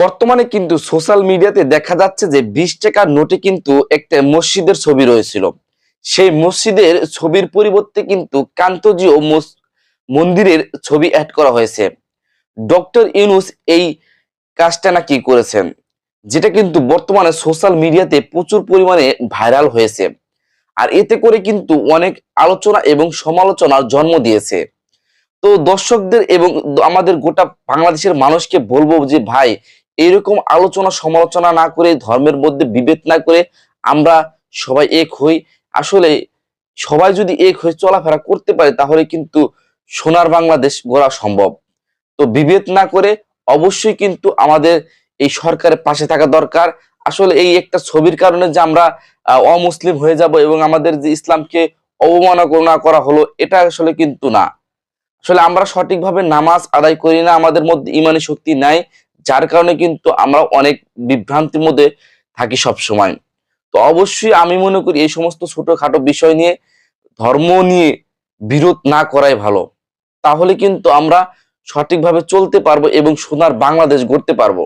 বর্তমানে কিন্তু সোশ্যাল মিডিয়াতে দেখা যাচ্ছে যে 20 টাকার নোটে কিন্তু একটা মসজিদের ছবি রয়েছিল। সেই মসজিদের ছবির পরিবর্তে কিন্তু কান্তজিও মন্দিরের ছবি অ্যাড করা হয়েছে। ডক্টর ইউনূস এই কাজটা নাকি করেছেন, যেটা কিন্তু বর্তমানে সোশ্যাল মিডিয়াতে প্রচুর পরিমাণে ভাইরাল হয়েছে। আর এতে করে কিন্তু অনেক আলোচনা এবং সমালোচনার জন্ম দিয়েছে। তো দর্শকদের এবং আমাদের গোটা বাংলাদেশের মানুষকে বলবো যে ভাই, এরকম আলোচনা সমালোচনা না করে, ধর্মের মধ্যে বিভেদ না করে আমরা সবাই এক হই। আসলে সবাই যদি এক হয়ে চলাফেরা করতে পারে তাহলে কিন্তু সোনার বাংলাদেশ গড়া সম্ভব। তো বিভেদ না করে অবশ্যই কিন্তু আমাদের এই সরকারের পাশে থাকা দরকার। আসলে এই একটা ছবির কারণে যে আমরা অমুসলিম হয়ে যাব এবং আমাদের যে ইসলামকে অবমাননা করা হলো, এটা আসলে কিন্তু না। আসলে আমরা সঠিকভাবে নামাজ আদায় করি না, আমাদের মধ্যে ইমানি শক্তি নাই, যার কারণে কিন্তু আমরা অনেক বিভ্রান্তির মধ্যে থাকি সব সময়। তো অবশ্যই আমি মনে করি এই সমস্ত ছোটখাটো বিষয় নিয়ে, ধর্ম নিয়ে বিরোধ না করাই ভালো। তাহলে কিন্তু আমরা সঠিকভাবে চলতে পারবো এবং সোনার বাংলাদেশ গড়তে পারবো।